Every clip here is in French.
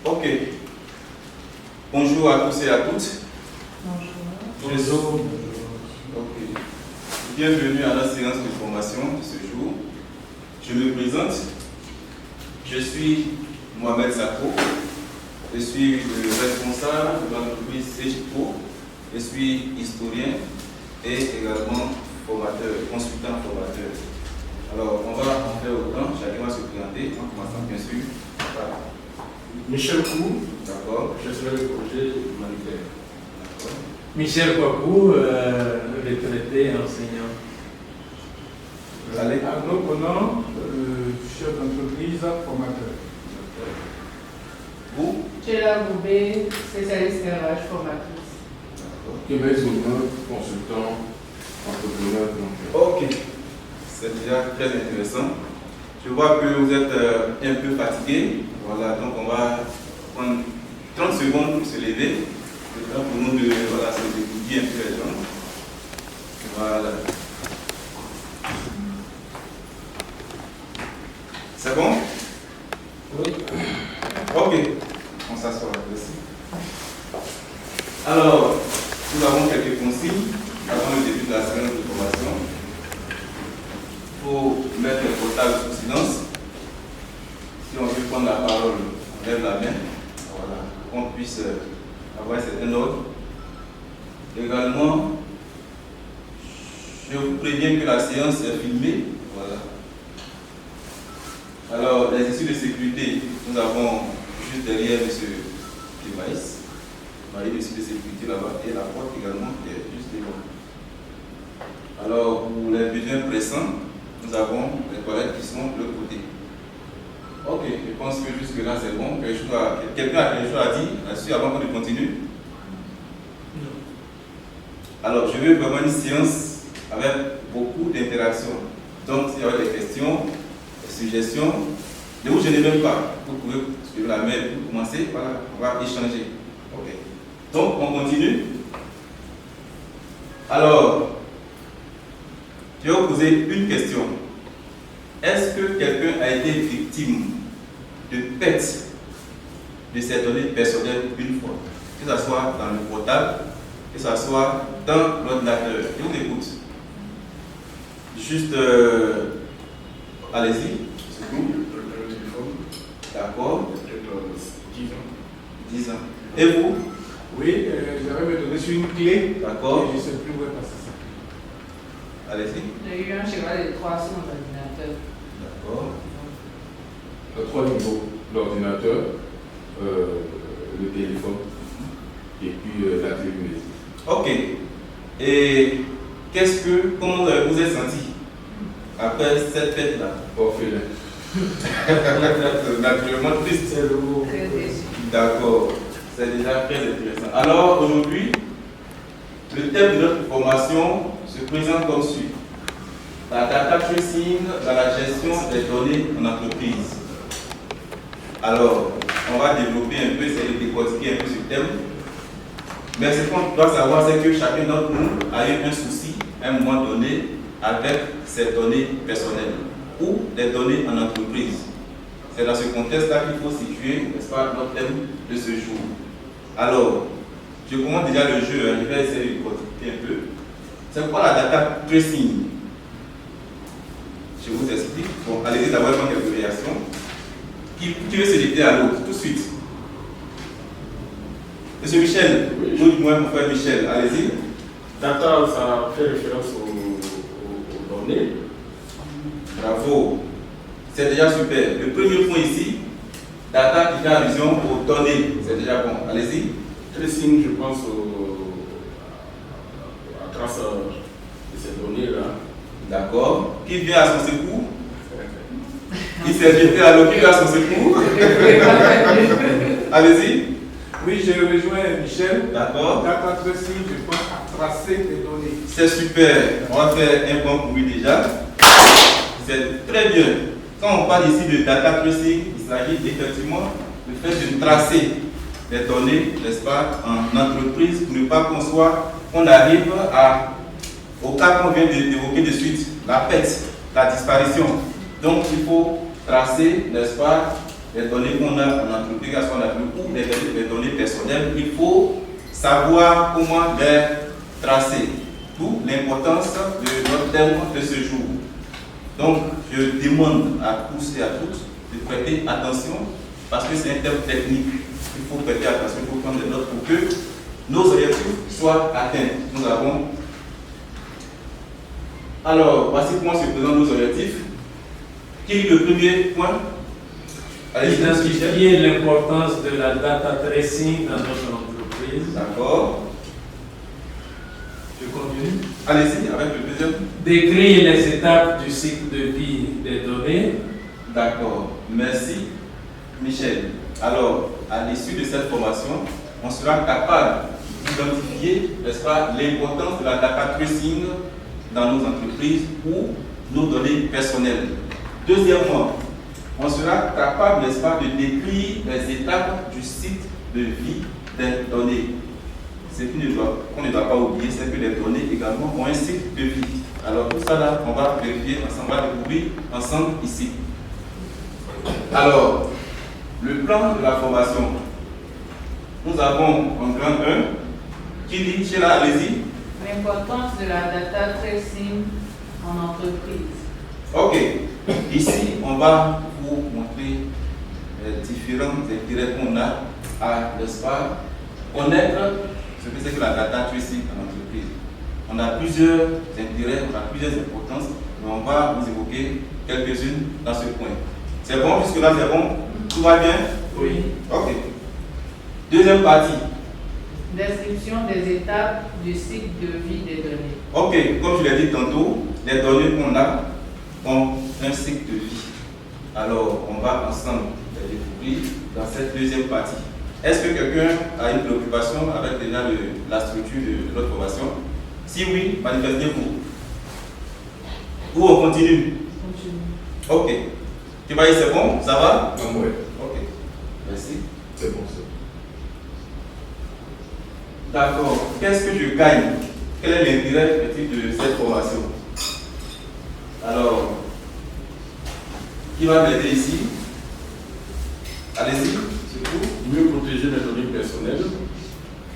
Ok. Bonjour à tous et à toutes. Bonjour. Ok. Bienvenue à la séance de formation de ce jour. Je me présente. Je suis Mohamed Sako. Je suis le responsable de l'entreprise CGPO. Je suis historien et également formateur, consultant formateur. Alors, on va en faire autant. Chacun va se présenter en commençant bien sûr par Michel Kou, d'accord. je suis le projet humanitaire. D'accord. Michel Kwaku, retraité enseignant. Allez. Arnaud Conan, chef d'entreprise, formateur. Vous? Sheila Goubé, spécialiste RH, formatrice. D'accord. Québec Zone, consultant, entrepreneur. Ok. C'est déjà très intéressant. Je vois que vous êtes un peu fatigué. Voilà, donc on va prendre 30 secondes pour se lever. C'est le temps pour nous de se dégourdir un peu les jambes. Voilà. C'est bon? Oui. Ok. On s'assoit. Merci. Alors, nous avons quelques consignes avant le début de la séance de formation. Il faut mettre le portable sous silence. Si on veut prendre la parole, on lève la main. Voilà. Qu'on puisse avoir un certain ordre. Également, je vous préviens que la séance est filmée. Voilà. Alors, les issues de sécurité, nous avons juste derrière M. Kimaïs. On a eu l'issue de sécurité là-bas et la porte également qui est juste devant. Alors, pour les besoins pressants, nous avons les toilettes qui sont de l'autre côté. Ok, je pense que jusque-là c'est bon. Quelqu'un a quelque chose à dire là-dessus avant qu'on continue? Non. Alors, je veux vraiment une séance avec beaucoup d'interactions. Donc, s'il y a des questions, des suggestions, ne vous gênez même pas. Vous pouvez suivre la main pour commencer. Voilà, on va échanger. Ok. Donc, on continue. Alors, je vais vous poser une question. Est-ce que quelqu'un a été victime de perte de ses données personnelles une fois? Que ce soit dans le portable, que ce soit dans l'ordinateur. Je vous écoute. Juste, allez-y. C'est tout. Le téléphone, D'accord. peut-être 10 ans. 10 ans. Et vous? Oui, j'avais me donné sur une clé. D'accord. Et je ne sais plus où est passé ça. Allez-y. J'ai eu un cheval de 3 sur mon ordinateur. D'accord. Il y a 3 niveaux, l'ordinateur, le téléphone et puis la clé numérique. Ok. Et comment vous vous êtes senti après cette fête-là? Orphelin. Naturellement triste. C'est le mot. Très déçu. D'accord. C'est déjà très intéressant. Alors aujourd'hui, le thème de notre formation se présente comme suit. La data tracing dans la gestion des données en entreprise. Alors, on va développer un peu, essayer de décortiquer un peu ce thème. Mais ce qu'on doit savoir, c'est que chacun d'entre nous a eu un souci à un moment donné avec ses données personnelles ou des données en entreprise. C'est dans ce contexte-là qu'il faut situer, n'est-ce pas, notre thème de ce jour. Alors, je commence déjà le jeu, je vais essayer de décortiquer un peu. C'est quoi la data tracing? Je vous explique. Bon, allez-y d'abord prendre quelques réactions. Qui veut se jeter à l'autre tout de suite? Monsieur Michel, Oui. ou du moins mon frère Michel, allez-y. Data, ça fait référence aux données. Bravo. C'est déjà super. Le premier point ici, data qui fait allusion aux données. C'est déjà bon. Allez-y. Tracing, je pense à trace de ces données-là. D'accord. Qui vient à son secours? Il s'est jeté à l'eau, qui vient à son secours? Allez-y. Oui, j'ai rejoint Michel. D'accord. Data tracing, je pense à tracer les données. C'est super. On va faire un point pour lui déjà. C'est très bien. Quand on parle ici de data tracing, il s'agit effectivement du fait de tracer les données, n'est-ce pas, en entreprise pour ne pas qu'on arrive au cas qu'on vient d'évoquer de suite, la perte, la disparition. Donc il faut tracer, n'est-ce pas, les données qu'on a en entreprise, à ce qu'on appelle, ou les données personnelles, il faut savoir comment les tracer. D'où l'importance de notre thème de ce jour. Donc, je demande à tous et à toutes de prêter attention parce que c'est un thème technique. Il faut prêter attention, il faut prendre des notes pour que nos objectifs soient atteints. Nous avons. Alors, voici comment se présentent nos objectifs. Quel est le premier point? Identifier l'importance de la data tracing dans notre entreprise. D'accord. Je continue. Allez-y avec le deuxième. Décrire les étapes du cycle de vie des données. D'accord. Merci, Michel. Alors, à l'issue de cette formation, on sera capable d'identifier, n'est-ce pas, l'importance de la data tracing dans nos entreprises ou nos données personnelles. Deuxièmement, on sera capable, n'est-ce pas, de décrire les étapes du cycle de vie des données. Ce qu'on ne doit pas oublier, c'est que les données également ont un cycle de vie. Alors tout ça là, on va vérifier ensemble, on va découvrir ensemble ici. Alors, le plan de la formation. Nous avons en grand 1 qui dit, chez là, allez-y. L'importance de la data tracing en entreprise. Ok. Ici, on va vous montrer les différents intérêts qu'on a à, n'est-ce pas, connaître ce que c'est que la data tracing en entreprise. On a plusieurs intérêts, on a plusieurs importances, mais on va vous évoquer quelques-unes dans ce point. C'est bon, jusque-là c'est bon? Tout va bien? Oui. Ok. Deuxième partie. Description des étapes du cycle de vie des données. Ok, comme je l'ai dit tantôt, les données qu'on a ont un cycle de vie. Alors, on va ensemble les découvrir dans cette deuxième partie. Est-ce que quelqu'un a une préoccupation avec déjà la structure de notre formation? Si oui, manifestez-vous. Ou on continue? Continue. Ok. Tu vas dire c'est bon? Ça va? Non, ouais. Ok. Merci. C'est bon, c'est bon. D'accord. Qu'est-ce que je gagne? Quel est l'intérêt de cette formation? Alors, qui va m'aider ici? Allez-y, c'est tout. Mieux protéger les données personnelles.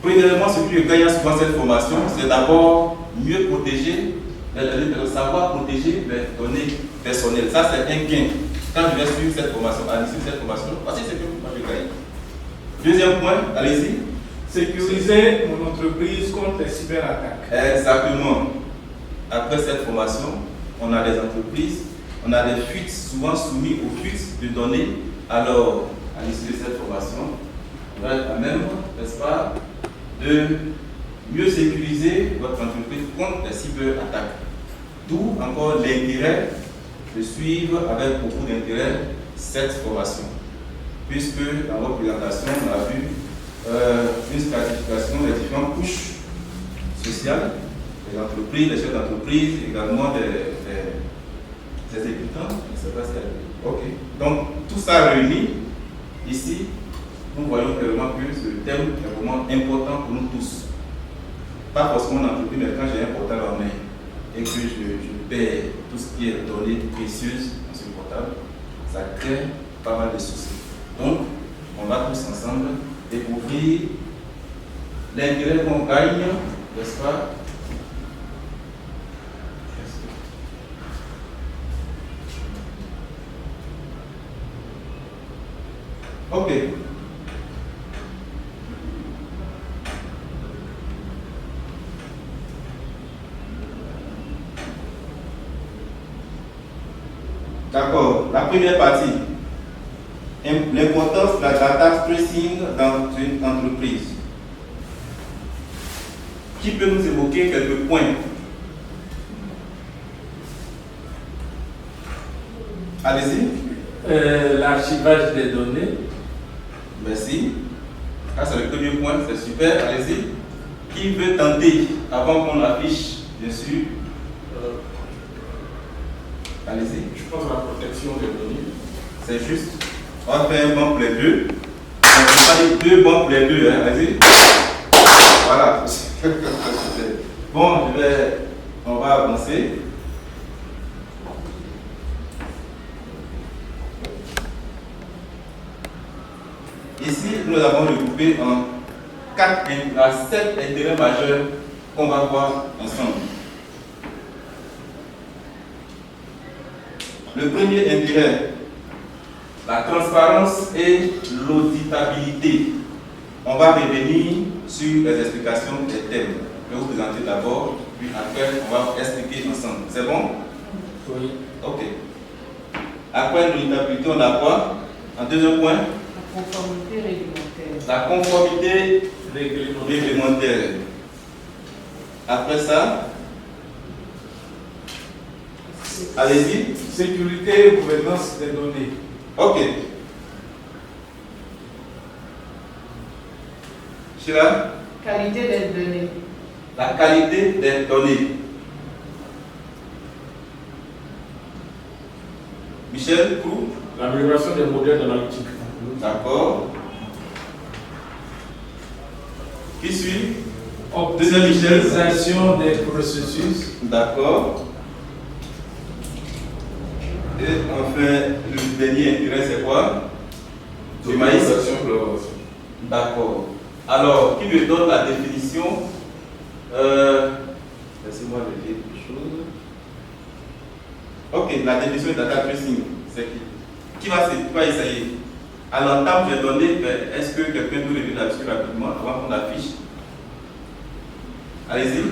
Premièrement, ce que je gagne dans cette formation, c'est d'abord mieux protéger les données, savoir protéger les données personnelles. Ça, c'est un gain. Quand je vais suivre cette formation, à l'issue de cette formation, voici ce que moi je gagne. Deuxième point, allez-y. Sécuriser mon entreprise contre les cyberattaques. Exactement. Après cette formation, on a des entreprises, on a des fuites, souvent soumises aux fuites de données. Alors, à l'issue de cette formation, on va être à même, n'est-ce pas, de mieux sécuriser votre entreprise contre les cyberattaques. D'où encore l'intérêt de suivre avec beaucoup d'intérêt cette formation. Puisque dans votre présentation, on a vu une stratification des différentes couches sociales, les entreprises, les chefs d'entreprise, également des exécutants. Je ne sais pas si elle... Ok. Donc, tout ça réuni, ici, nous voyons clairement que ce thème est vraiment important pour nous tous. Pas forcément en entreprise, mais quand j'ai un portable en main et que je perds tout ce qui est données précieuses dans ce portable, ça crée pas mal de soucis. Donc, on va tous ensemble découvrir l'intérêt qu'on gagne, n'est-ce pas? Ok. D'accord. La première partie. L'importance de la data tracing dans une entreprise. Qui peut nous évoquer quelques points? Allez-y. L'archivage des données. Merci. Ça, c'est le premier point, c'est super. Allez-y. Qui veut tenter avant qu'on affiche, bien sûr? Allez-y. Je pense à la protection des données. C'est juste. On va faire un banc pour les deux. On va faire deux bancs pour les deux. Hein. Allez-y. Voilà. Bon, on va avancer. Ici, nous avons regroupé en 7 intérêts majeurs qu'on va voir ensemble. Le premier intérêt, la transparence et l'auditabilité. On va revenir sur les explications des thèmes. Je vais vous présenter d'abord, puis après, on va expliquer ensemble. C'est bon? Oui. Ok. Après l'auditabilité, on a quoi? En deuxième point? La conformité réglementaire. La conformité réglementaire. Après ça, allez-y. Sécurité et gouvernance des données. Ok. Sheila? Qualité des données. La qualité des données. Michel, Prou? L'amélioration des modèles d'analytique. D'accord. Qui suit? Optimisation des processus. D'accord. Et enfin, le dernier intérêt, c'est quoi? Du maïs. Collaboration. D'accord. Alors, qui me donne la définition? Laissez-moi vérifier quelque chose. Ok, la définition de data tracing, c'est qui va essayer? À l'entame, j'ai donné, est-ce que quelqu'un peut revenir là-dessus rapidement avant qu'on affiche? Allez-y.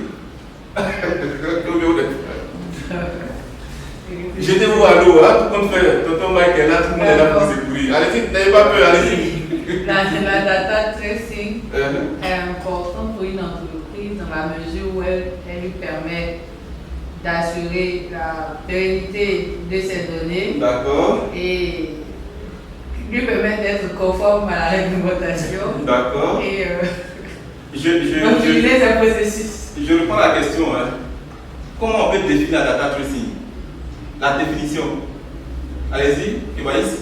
Jetez-vous à l'eau, hein, tout comme fait Tonton Mike est là, tout le monde est là pour secourir. Allez-y, n'ayez pas peur, allez-y. La data tracing est importante pour une entreprise dans la mesure où elle lui permet d'assurer la pérennité de ses données. D'accord. Et lui permet d'être conforme à la réglementation. D'accord. Et Je utiliser ce processus. reprends la question. Hein. Comment on peut définir la data tracing? La définition. Allez-y, Ibaïs.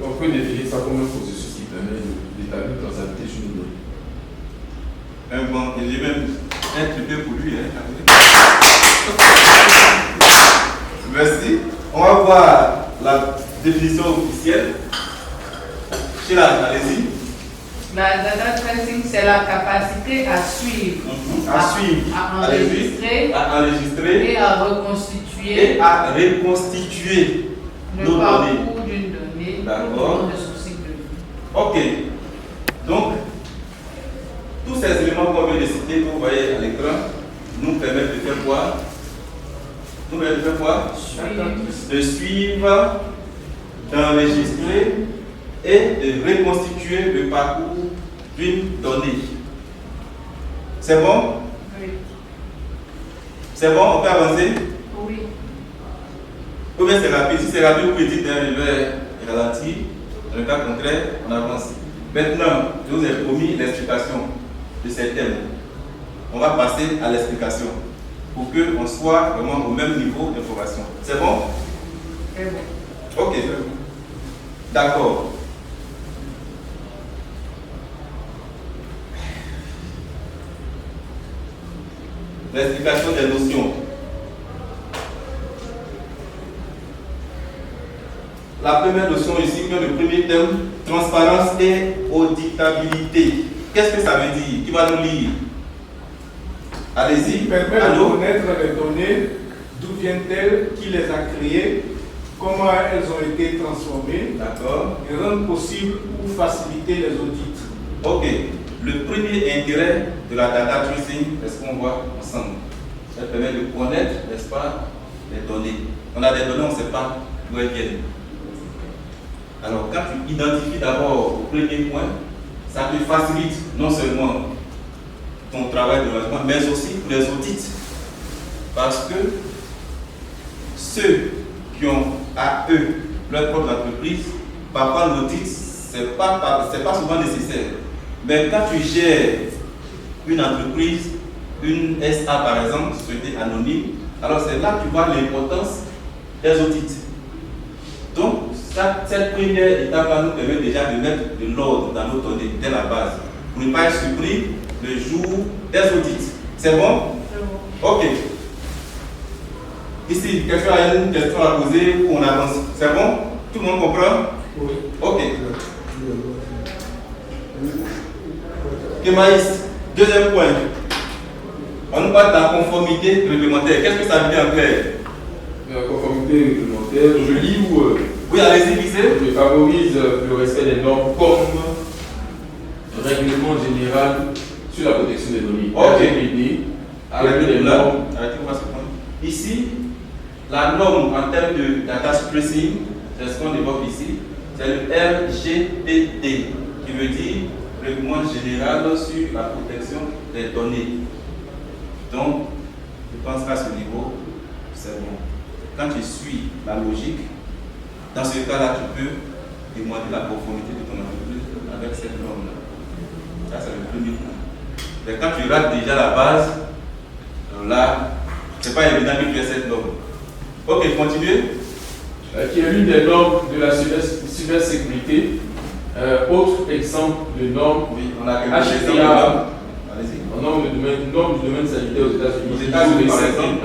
On peut définir ça comme un processus qui permet d'établir une traçabilité sur une donnée. Un bon, il est même un triplé pour lui. Hein. Merci. On va voir la définition officielle. Sheila, allez-y. La data tracing, c'est la capacité à suivre, À suivre, à allez-y. À enregistrer et à reconstituer et à reconstituer le nos données. parcours d'une donnée D'accord. tout au long de son cycle de vie. Ok. Donc, tous ces éléments qu'on vient de citer, que vous voyez à l'écran, nous permettent de faire quoi? Nous permettent de faire quoi? De suivre, d'enregistrer et de reconstituer le parcours d'une donnée. C'est bon? Oui. C'est bon? On peut avancer? Oui. Ou bien c'est rapide? Si c'est rapide, vous pouvez dire je vais ralentir. Dans le cas contraire, on avance. Maintenant, je vous ai promis l'explication de ces thèmes. On va passer à l'explication pour qu'on soit vraiment au même niveau d'information. C'est bon? C'est bon. Ok. D'accord. L'explication des notions. La première notion ici, le premier thème, transparence et auditabilité. Qu'est-ce que ça veut dire? Qui va nous lire? Allez-y. Il permet de Allô? connaître les données, d'où viennent-elles, qui les a créées, comment elles ont été transformées, D'accord. et rendre possible ou faciliter les audits. Ok. Le premier intérêt de la data tracing, est-ce qu'on voit ensemble? Ça permet de connaître, n'est-ce pas, les données. On a des données, on ne sait pas d'où elles viennent. Alors, quand tu identifies d'abord au premier point, ça te facilite non seulement ton travail de logement, mais aussi pour les audits. Parce que ceux qui ont à eux leur propre entreprise, parfois l'audit, ce n'est pas souvent nécessaire. Mais quand tu gères une entreprise, une SA par exemple, société anonyme, alors c'est là que tu vois l'importance des audits. Donc, cette première étape nous permet déjà de mettre de l'ordre dans nos données dès la base, pour ne pas être surpris le jour des audits. C'est bon? C'est bon. Ok. Ici, quelqu'un a une question à poser ou on avance? C'est bon? Tout le monde comprend? Oui. Ok. Ok, Maïs, deuxième point. On nous parle de la conformité réglementaire. Qu'est-ce que ça veut dire en clair? La conformité réglementaire, je lis ou oui, allez-y, lisez. je favorise le respect des normes comme règlement général sur la protection des données. Ok. RGPD, Arrêtez des là. normes. Arrêtez-moi ce point. Ici, la norme en termes de data tracing, c'est ce qu'on évoque ici, c'est le RGPD, qui veut dire Règlement général sur la protection des données. Donc, je pense qu'à ce niveau, c'est bon. Quand tu suis la logique, dans ce cas-là, tu peux demander la conformité de ton entreprise avec cette norme-là. Ça, c'est le premier point. Mais quand tu rates déjà la base, là, c'est pas évident que tu aies cette norme. Ok, continuez. Qui est l'une des normes de la cybersécurité. Autre exemple de norme, Oui, on a HPA, quelques exemples. Allez-y. norme du domaine sanitaire aux États-Unis. Aux États-Unis, par exemple,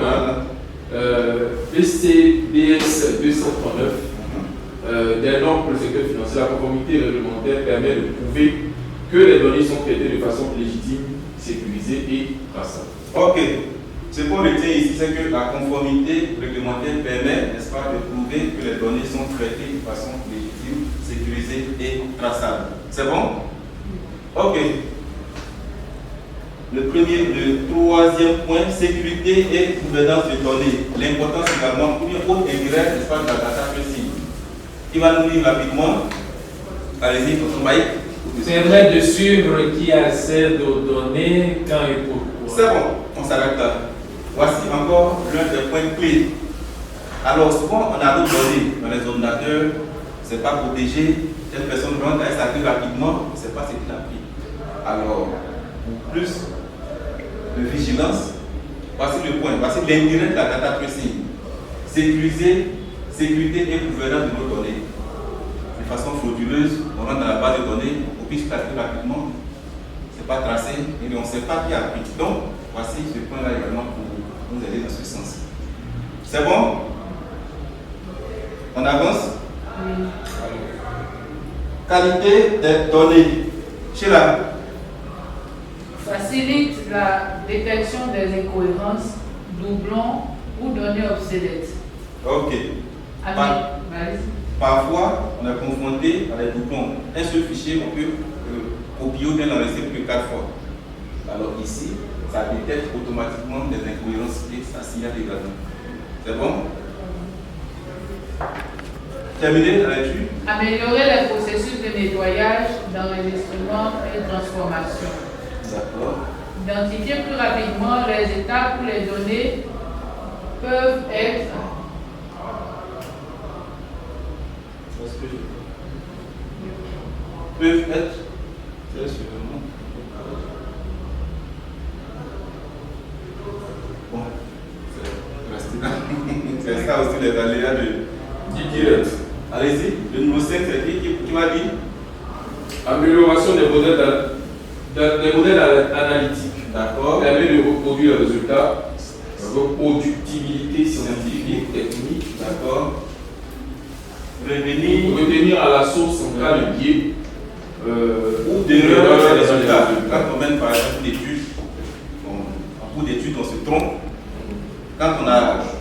PCDS 239, des normes pour le secteur financier. La conformité réglementaire permet de prouver que les données sont traitées de façon légitime, sécurisée et traçable. Ok. Ce qu'on retient ici, c'est que la conformité réglementaire permet, n'est-ce pas, de prouver que les données sont traitées de façon légitime, sécurisée et traçable. C'est bon? Ok. Le troisième point, sécurité et gouvernance des données. L'importance également, ou bien autre intérêt, n'est-ce pas, de la data tracing. Il va nous lire rapidement. Allez-y, votre Mike. Permet de suivre qui accède aux données, quand et pourquoi. C'est bon, on s'arrête là. Voici encore l'un des points clés. Alors, souvent, on a d'autres données dans les ordinateurs, c'est pas protégé, telle personne rentre, elle s'active rapidement, on ne sait pas ce qu'il a pris. Alors, pour plus de vigilance, voici le point, voici l'intérêt de la data tracing. Sécuriser, sécurité et gouvernance de nos données. De façon frauduleuse, on rentre dans la base de données, on copie ce qu'il a pris rapidement, c'est pas tracé, et on ne sait pas qui a pris. Donc, voici ce point-là également pour nous aider dans ce sens. C'est bon? On avance? Oui. Qualité des données. Sheila. Facilite la détection des incohérences, doublons ou données obsolètes. Ok. Vas-y. Parfois, on est confronté à des doublons. Un seul fichier, on peut copier ou bien l'enregistrer plus de 4 fois. Alors ici, ça détecte automatiquement des incohérences et ça signale également. C'est bon? Terminé la lecture? Améliorer les processus de nettoyage, d'enregistrement et de transformation. D'accord. Identifier plus rapidement les étapes où les données peuvent être Très sûrement. Bon, c'est ça aussi les aléas du direct. Allez-y, le numéro 5, c'est qui m'a dit? Amélioration des modèles analytiques. D'accord. Permet de reproduire les résultats, reproductibilité scientifique, technique. D'accord. Revenir à la source en cas de biais ou d'erreur dans les résultats. Quand on mène par exemple une étude, en cours d'étude on se trompe. Quand on a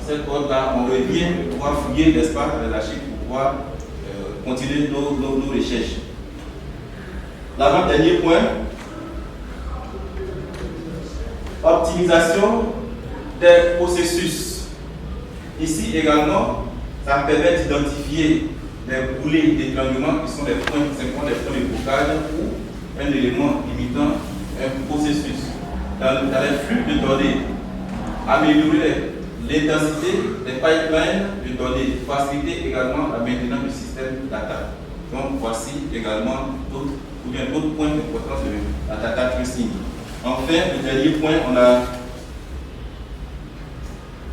cette code-là, on revient pour pouvoir fouiller, n'est-ce pas, dans les archives pour pouvoir continuer nos recherches. L'avant-dernier point, optimisation des processus. Ici également, ça permet d'identifier les boulets d'étranglement qui sont les points de blocage ou un élément limitant un processus. Dans les flux de données, améliorer l'intensité des pipelines de données, faciliter également la maintenance du système data. Donc voici également d'autres points d'importance de la data tracing. Enfin, le dernier point, on a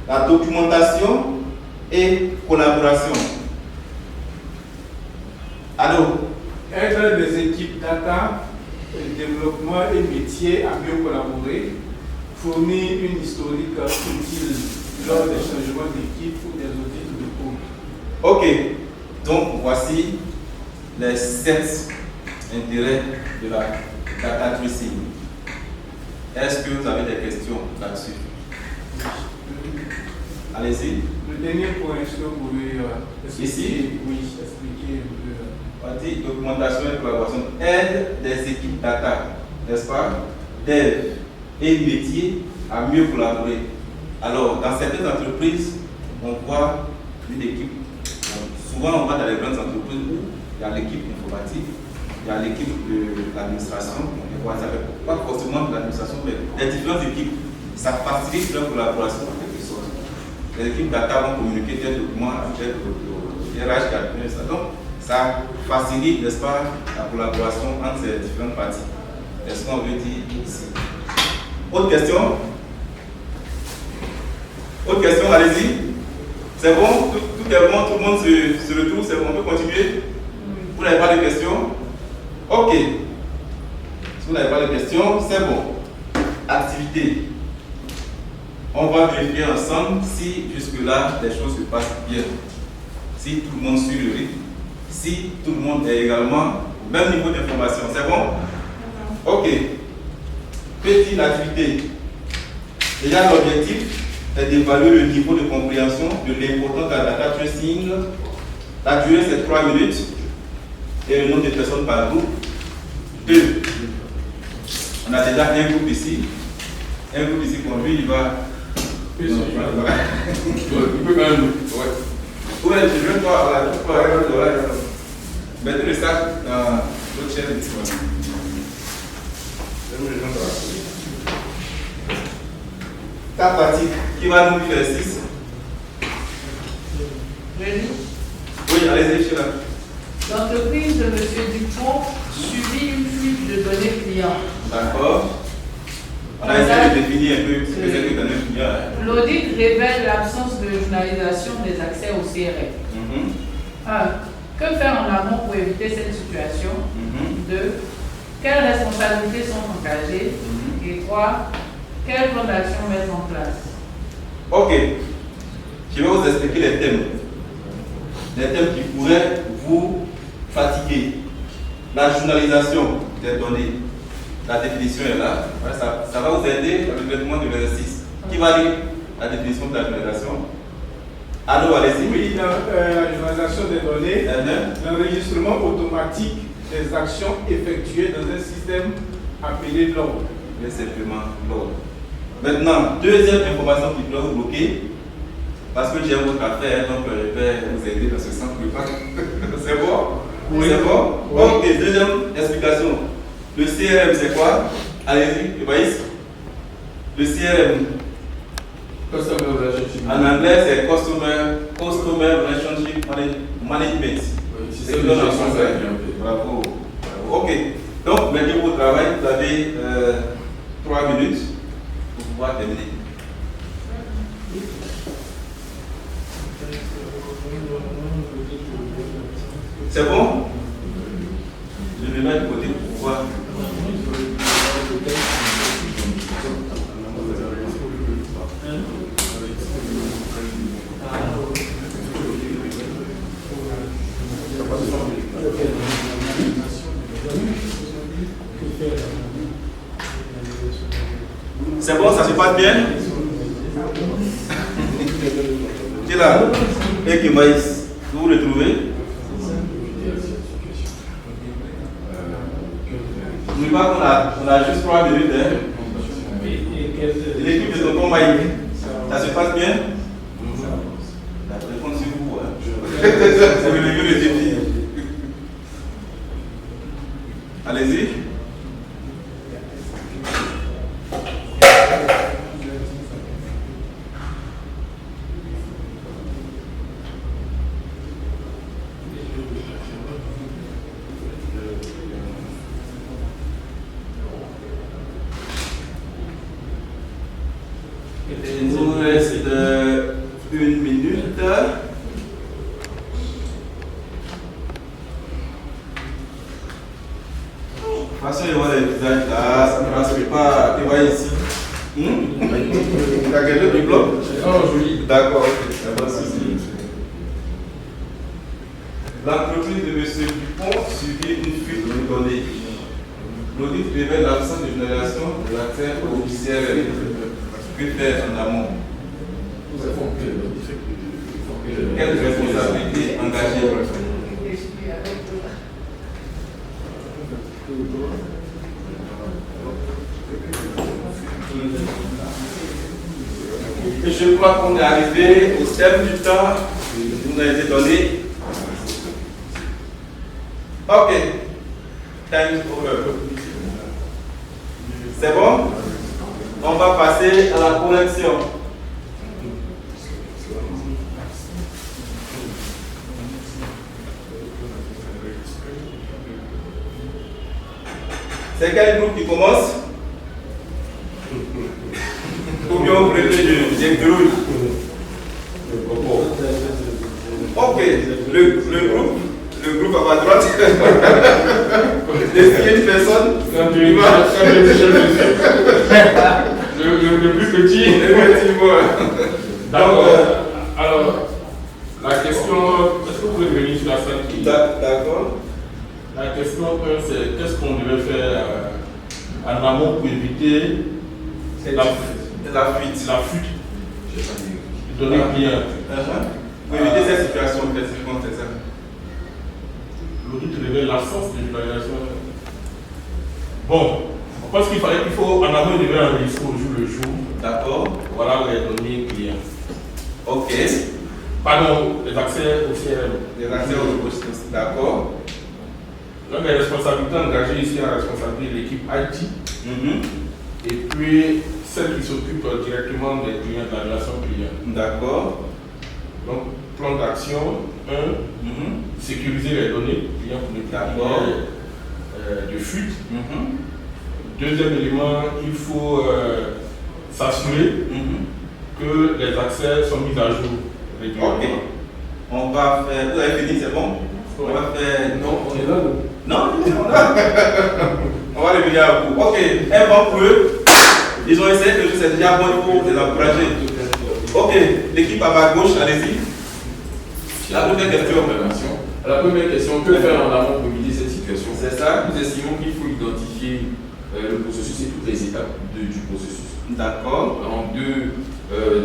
la documentation et collaboration. Allô? Être des équipes data, développement et métier à mieux collaborer, fournir une historique utile lors des changements d'équipe ou des audits de code. Ok, donc voici les 7 intérêts de la data tracing. Est-ce que vous avez des questions là-dessus? Allez-y. Le dernier point, est-ce que vous pouvez Ici? Oui, expliquer un peu. On dit documentation et collaboration. Aide des équipes data, n'est-ce pas? Dev et métier à mieux collaborer. Alors, dans certaines entreprises, on voit une équipe. Souvent, on va dans les grandes entreprises où il y a l'équipe informatique, il y a l'équipe de l'administration. On voit ça, pas forcément de l'administration, mais les différentes équipes. Ça facilite leur collaboration en quelque sorte. Les équipes data vont communiquer des documents avec le RH qui a donné ça. Donc, ça facilite, n'est-ce pas, la collaboration entre ces différentes parties. C'est ce qu'on veut dire ici. Autre question? Autre question, allez-y. C'est bon? Tout est bon? Tout le monde se retrouve? C'est bon? On peut continuer? Vous n'avez pas de questions? Ok. Si vous n'avez pas de questions, c'est bon. Activité. On va vérifier ensemble si jusque-là les choses se passent bien. Si tout le monde suit le rythme. Si tout le monde est également au même niveau d'information. C'est bon? Ok. Petite activité. Déjà, l'objectif est d'évaluer le niveau de compréhension de l'importance de la data tracing. La durée, c'est 3 minutes. Et le nombre de personnes par groupe, 2. On a déjà un groupe ici. Un groupe ici conduit, il va. Il peut quand même. Ouais, je veux pas. Mettez le sac dans l'autre chaîne. Ta partie, qui va nous faire 6? Oui, allez-y, je suis là. L'entreprise de M. Dupont subit une fuite de données clients. D'accord. On a essayé de définir un peu ce que c'est que données clients. L'audit révèle l'absence de journalisation des accès au CRM. 1. Que faire en amont pour éviter cette situation? 2. Quelles responsabilités sont engagées? Et 3. Quel plan d'action mettre en place? Ok. Je vais vous expliquer les thèmes. Les thèmes qui pourraient vous fatiguer. La journalisation des données. La définition est là. Ça va vous aider dans le traitement de l'exercice. Qui va lire la définition de la journalisation? Allô, allez-y. Oui, dans la journalisation des données, l'enregistrement automatique des actions effectuées dans un système appelé log. Mais simplement log. Maintenant, deuxième information qui doit vous bloquer, parce que j'ai votre affaire, donc je vais vous aider dans ce sens. C'est bon? Oui. C'est bon? Oui. Ok, deuxième explication. Le CRM, c'est quoi? Allez-y, Ebaïs. Le CRM. Customer Relationship. En anglais, c'est Customer Relationship Management. C'est une gestion de la. Bravo. Ok. Donc, mettez au travail, vous avez 3 minutes pour pouvoir terminer. C'est bon? Je vais mettre de côté pour pouvoir. C'est bon, ça se passe bien? Tu es là? Et que Maïs, vous vous retrouvez? N'oubliez pas qu'on a juste 3 minutes. L'équipe de Tonton Maïs, ça se passe bien? La réponse sur vous. C'est le début de défi. Allez-y. Il nous reste 1 minute. De toute façon, il y a des visages là, ça ne passe pas. Tu vois ici. Tu as quelqu'un qui bloque? Non, joli. D'accord, ok, ça va souci. L'entreprise de M. Dupont subit une fuite de données. L'audit révèle l'absence de génération de l'accès au CRL. Que faire en amont? Quelle responsabilité engager? Et je crois qu'on est arrivé au terme du temps qui nous a été donné. Ok. Time over. C'est bon? On va passer à la correction. C'est quel groupe qui commence? Ou bien vous préférez j'ai groupe? Ok, le groupe à ma droite. Est-ce qu'il y a une personne? Le plus petit. Effectivement. D'accord. Alors, la question, est-ce que vous pouvez venir sur la salle? D'accord. La question 1, c'est qu'est-ce qu'on devait faire en amont pour éviter la fuite. Donner client. Pour éviter cette situation, effectivement, c'est ça. L'audit révèle l'absence de généralisation. Bon, je pense qu'il faut en amont, il devait enregistrer au jour le jour. D'accord. Voilà les données clients. Ok. Pardon, les accès au CRM. Les accès au poste. D'accord. Donc les responsabilités engagées ici à la responsabilité de l'équipe IT. Et puis celle qui s'occupe directement des clients, de la relation client. D'accord. Donc, plan d'action 1, sécuriser les données clients pour éviter de fuite. Deuxième élément, il faut s'assurer que les accès sont mis à jour régulièrement. Ok. On va faire. Vous avez fini, c'est bon? On va faire. Non, on est là, nous. Non, on va revenir à vous. Ok, un bon pour eux. Ils ont essayé quelque chose, c'est déjà bon, il faut les encourager. Ok, l'équipe à ma gauche, allez-y. La première question. La première question, que faire en amont pour éviter cette situation? C'est ça. Nous estimons qu'il faut identifier le processus et toutes les étapes du processus. D'accord. En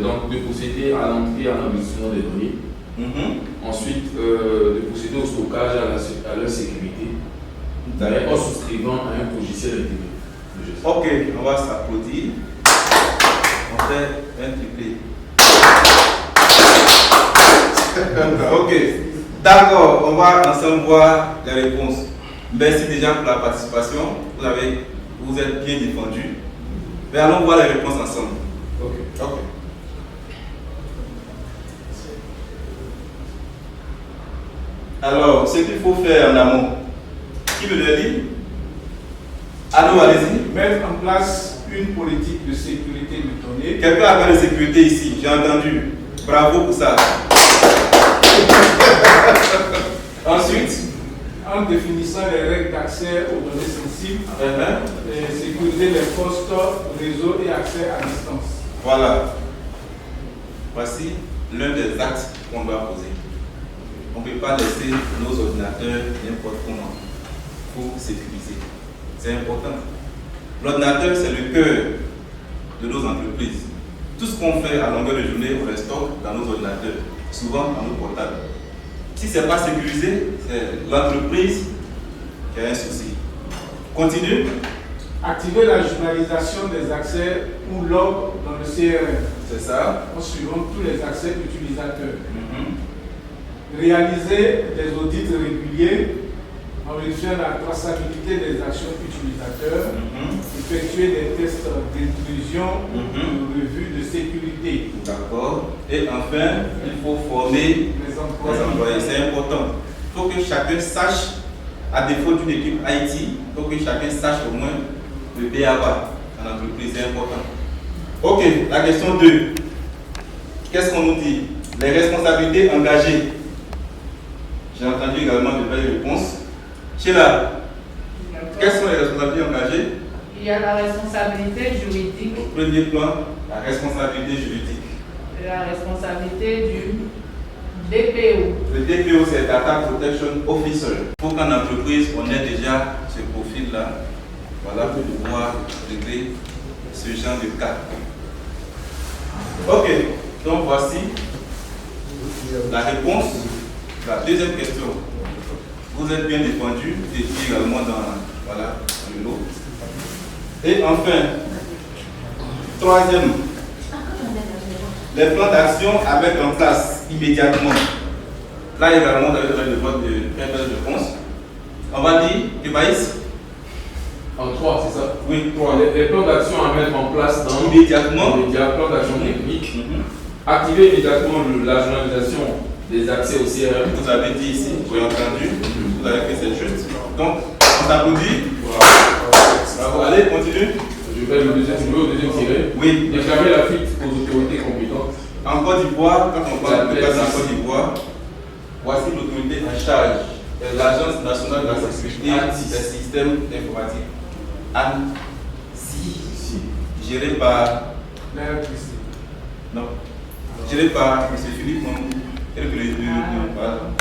donc de procéder à l'entrée et à l'enregistrement des données. Ensuite, de procéder au stockage, à leur sécurité, en souscrivant à un logiciel intégré. Ok, on va s'applaudir. On fait un triplé. Ok, d'accord, on va ensemble voir les réponses. Merci déjà pour la participation. Vous êtes bien défendus. Mais allons voir les réponses ensemble. Ok. Alors, ce qu'il faut faire en amont, qui veut le dire? Allô, allez-y. Mettre en place une politique de sécurité de données. Quelqu'un a parlé de sécurité ici, j'ai entendu. Bravo pour ça. Ensuite, en définissant les règles d'accès aux données sensibles, et sécuriser les postes, réseaux et accès à distance. Voilà. Voici l'un des actes qu'on doit poser. On ne peut pas laisser nos ordinateurs n'importe comment. Il faut sécuriser. C'est important. L'ordinateur, c'est le cœur de nos entreprises. Tout ce qu'on fait à longueur de journée, on le stocke dans nos ordinateurs, souvent dans nos portables. Si ce n'est pas sécurisé, c'est l'entreprise qui a un souci. Continue. Activer la journalisation des accès ou log dans le CRM. C'est ça. En suivant tous les accès utilisateurs. Réaliser des audits réguliers en vérifiant la traçabilité des actions utilisateurs, effectuer des tests d'intrusion ou de revue de sécurité. D'accord. Et enfin, il faut former les employés. C'est important. Il faut que chacun sache, à défaut d'une équipe IT, il faut que chacun sache au moins le BABA en entreprise. C'est important. Ok, la question 2. Qu'est-ce qu'on nous dit? Les responsabilités engagées. J'ai entendu également de belles réponses. Sheila, quelles sont les responsabilités engagées? Il y a la responsabilité juridique. Au premier plan, la responsabilité juridique. La responsabilité du DPO. Le DPO, c'est Data Protection Officer. Il faut qu'en entreprise, on ait déjà ce profil-là Voilà, pour pouvoir régler ce genre de cas. Ok, donc voici la réponse. La deuxième question. Vous êtes bien défendu, écrit également dans le lot. Et enfin, troisième, les plans d'action à mettre en place immédiatement. Là également, vous avez le vote de réponse. On va dire, Maïs. En 3, c'est ça? Oui, 3. Les plans d'action à mettre en place dans immédiatement. Plan d'action technique. Activer immédiatement la journalisation des accès au CRM. Vous avez dit ici, vous avez entendu, vous avez fait cette chose. Donc, on t'applaudit. Bravo. Allez, continue. Je vais au deuxième tiré. Oui. Déclarer la fuite aux autorités compétentes. En Côte d'Ivoire, quand on parle de cas en Côte d'Ivoire, voici l'autorité en charge de l'Agence nationale de la sécurité des systèmes informatiques. ANSSI. Géré par. Non. Géré par M. Philippe Mamou.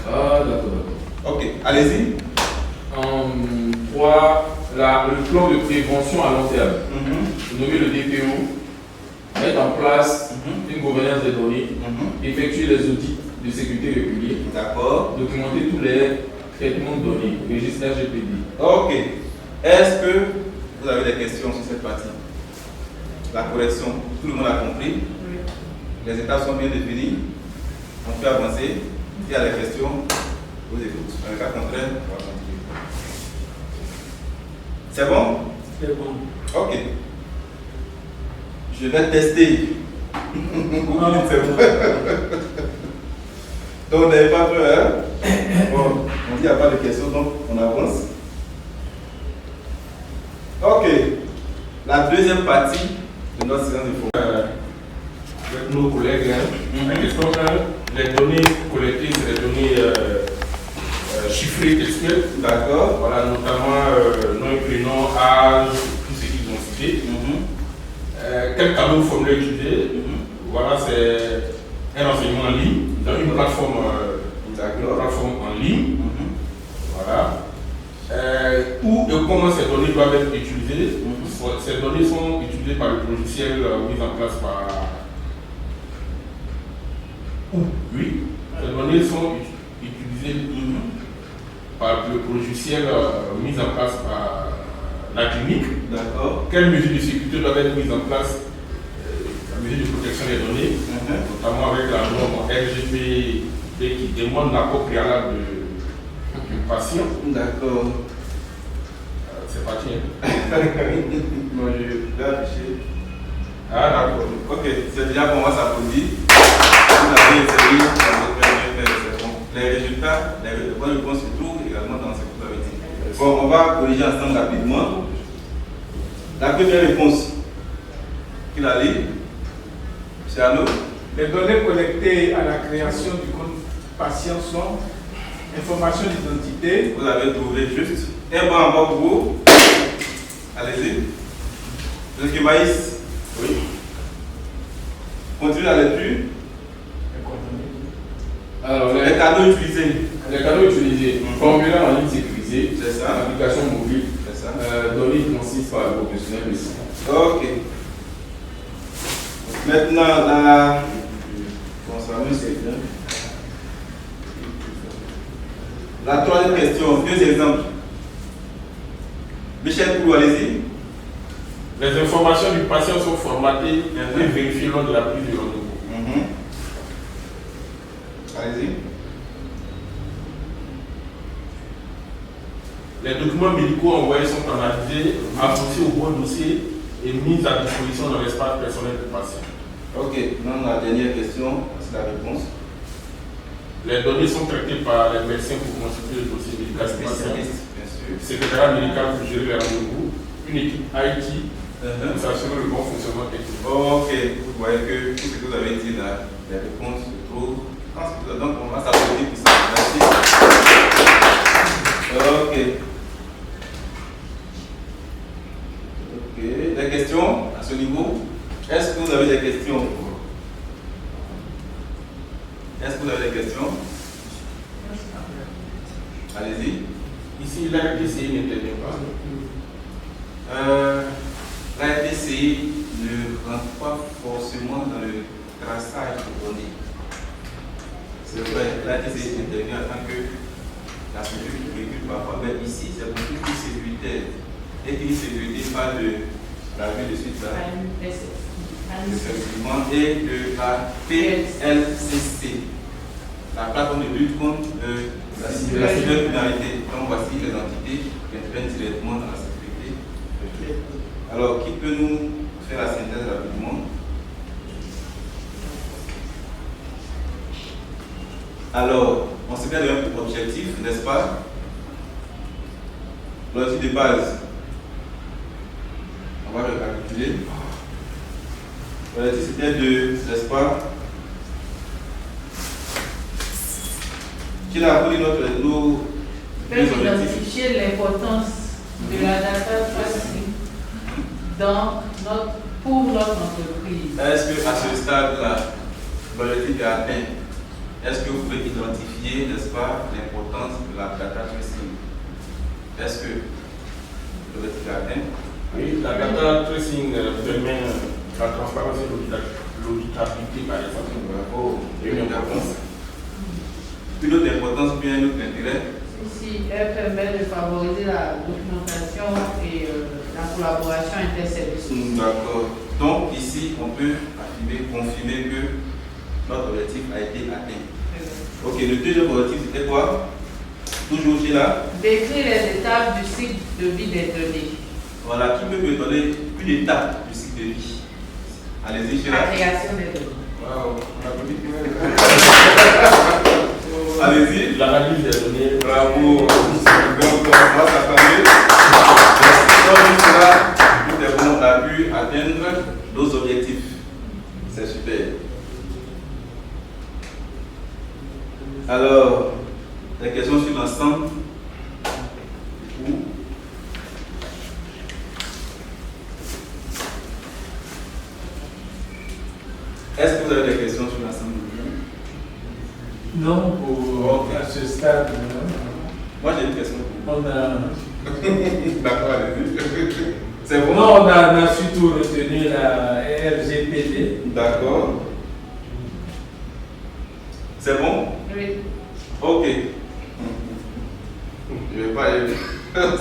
Ah, d'accord. Ok, allez-y. En 3, le plan de prévention à long terme. Nommer le DPO, mettre en place une gouvernance des données, effectuer les audits de sécurité réguliers, d'accord, documenter tous les traitements de données, registre RGPD. Ok. Est-ce que vous avez des questions sur cette partie? La correction, tout le monde a compris? Oui. Les étapes sont bien définies. On peut avancer. S'il y a des questions, vous écoutez. Dans le cas contraire, on va continuer. C'est bon? C'est bon. Ok. Je vais tester. Vous dites c'est bon. Donc, vous n'avez pas peur, hein? Bon, on dit qu'il n'y a pas de questions, donc on avance. Ok. La deuxième partie de notre séance de avec nos collègues, la question 1, les données collectées, c'est les données chiffrées textuelles. D'accord. Voilà, notamment nom et prénom, âge, tout ce qu'ils ont cité. Quel canal formulaire utiliser? Voilà, c'est un renseignement en ligne, dans une plateforme, en ligne. Voilà. Où et comment ces données doivent être utilisées? Ces données sont utilisées par le logiciel mis en place par. Oui, ces données sont utilisées par le logiciel mis en place par la clinique. D'accord. Quelles mesures de sécurité doivent être mises en place? La mesure de protection des données, notamment avec la norme RGPD qui demande l'accord préalable du patient. D'accord. C'est parti. Moi, je vais afficher. Ah, d'accord. Ok, c'est déjà pour moi, ça vous dit. Vous avez essayé, les résultats, les bonnes réponses se trouvent également dans ce que vous avez dit. Bon, on va corriger ensemble rapidement. La première réponse, qui l'a dit? C'est à nous. Les données collectées à la création du compte patient sont information d'identité. Vous avez trouvé juste. Un bon en bas pour vous. Allez-y. Monsieur Maïs. Oui. Continue la lecture. Alors, Les cadeaux utilisés. Les cadeaux utilisés. Formulaire en ligne sécurisé. C'est ça. Application mobile. C'est ça. Données consises par le professionnel aussi. Ok. Maintenant, la. Bon, ça va mieux, c'est bien. La troisième question, deux exemples. Michel Koulou, allez-y. Les informations du patient sont formatées et vérifiées lors de la prise de rendez-vous. Allez-y. Les documents médicaux envoyés sont analysés, associés au bon dossier et mis à disposition dans l'espace personnel du patient. Ok, maintenant la dernière question, c'est la réponse. Les données sont traitées par les médecins pour constituer le dossier médical du patient. Bien sûr. Secrétariat médical pour gérer les rendez-vous, une équipe IT pour s'assurer le bon fonctionnement technique. Ok, vous voyez que tout ce que vous avez dit là, les réponses se trouvent. Donc on va s'applaudir pour ça. Merci. Ok. Ok, des questions à ce niveau? Est-ce que vous avez des questions? Est-ce que vous avez des questions? Allez-y. Ici, l'RDCI n'intervient pas. La RDCI ne rentre pas forcément dans le traçage de données. C'est vrai, la RDCI intervient en tant que la structure qui régule parfois, mais ici c'est beaucoup plus sécuritaire. Et une sécurité, pas de la vue de suite là. Effectivement, et de la PLCC, la plateforme de lutte contre la cybercriminalité. Donc voici les entités qui interviennent directement dans la sécurité. Alors, qui peut nous faire la synthèse rapidement? Alors, on se met un objectif, n'est-ce pas? L'objectif de base, on va récapituler. L'objectif c'était de, n'est-ce pas? Qui a appris nos identifier l'importance de la data tracing pour notre entreprise. Est-ce que à ce stade-là, l'objectif est atteint? Est-ce que vous pouvez identifier, n'est-ce pas, l'importance de la data tracing? Est-ce que l'objectif est atteint? Oui, la data tracing permet la transparence et l'auditabilité, par exemple. Oh, une importance. Une autre importance, bien un autre intérêt. Ici, elle permet de favoriser la documentation et la collaboration interservices. D'accord. Donc ici, on peut affirmer, confirmer que notre objectif a été atteint. Ok, le deuxième objectif, c'était quoi? Toujours chez là. Décrire les étapes du cycle de vie des données. Voilà, qui peut me donner une étape du cycle de vie? Allez-y, chez La là. création des données. Wow, on a dit Allez-y. l'analyse des données. Bravo. Donc, on va s'attendre. Tout est bon, on a pu atteindre nos objectifs. C'est super. Alors, des questions sur l'ensemble. Est-ce que vous avez des questions sur l'ensemble? Non, à ce stade, non. Moi j'ai une question. On a... D'accord, allez-y. C'est bon? Non, on a surtout retenu la RGPD. D'accord. C'est bon? Oui. Ok. Je vais pas y...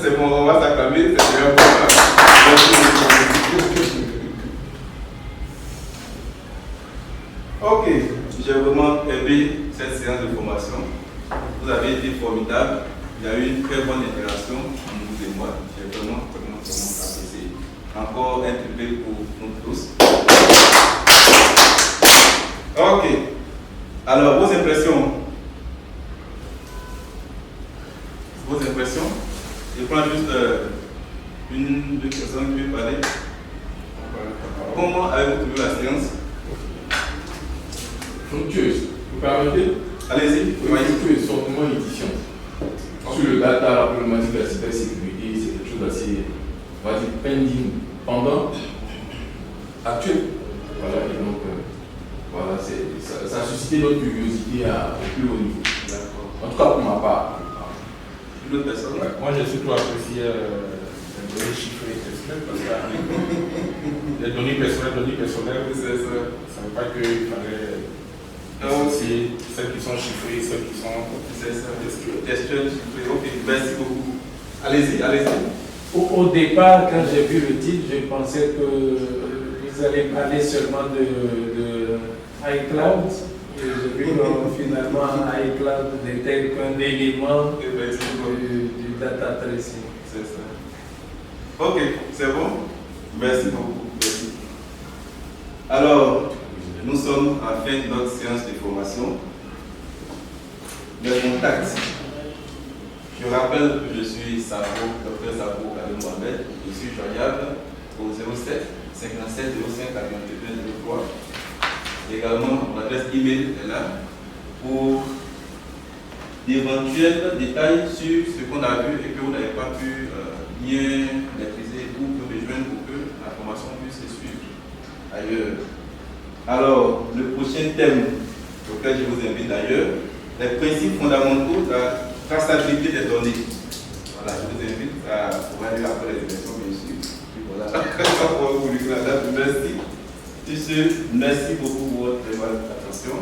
C'est bon, on va s'acclamer. C'est bien bon. Ok. J'ai vraiment aimé cette séance de formation. Vous avez été formidable. Il y a eu une très bonne interaction entre vous et moi. J'ai vraiment apprécié. Encore un triplé pour nous tous. Ok. Alors, vos impressions? Vos impressions? Je prends juste une, deux personnes qui veulent parler. Comment avez-vous trouvé la séance? Fructueuse. Vous permettez? Allez-y. Fructueuse, sortement édition. Sur le data, la problématique de la cybersécurité, c'est quelque chose d'assez, on va dire, pending, pendant, actuel. Voilà, et donc, voilà, ça a suscité notre curiosité au plus haut niveau. En tout cas, pour ma part. Une autre personne? Ouais, moi, j'ai surtout apprécié les données chiffrées personnelles parce que les données personnelles, ça ne veut pas qu'il fallait aussi celles qui sont chiffrées, celles qui sont textuelles chiffrées. Ok, merci beaucoup. Allez-y, allez-y. Au départ, quand j'ai vu le titre, je pensais que vous allez parler seulement de iCloud. Et j'ai vu que finalement iCloud n'était qu'un élément du data tracing. C'est ça. Ok, c'est bon? Merci beaucoup. Merci. Alors, nous sommes à la fin de notre séance de formation. Mes contacts. Je rappelle que je suis Savo, Dr Savo Kadem Mohamed. Je suis joignable au 07 57 05 81 03. Également, mon adresse email est là pour d'éventuels détails sur ce qu'on a vu et que vous n'avez pas pu bien maîtriser ou que rejoindre pour que la formation puisse se suivre ailleurs. Alors, le prochain thème auquel je vous invite d'ailleurs, les principes fondamentaux de la traçabilité des données. Voilà, je vous invite à pouvoir lire après les émissions, bien sûr. Et voilà. Merci. Merci beaucoup pour votre très bonne attention.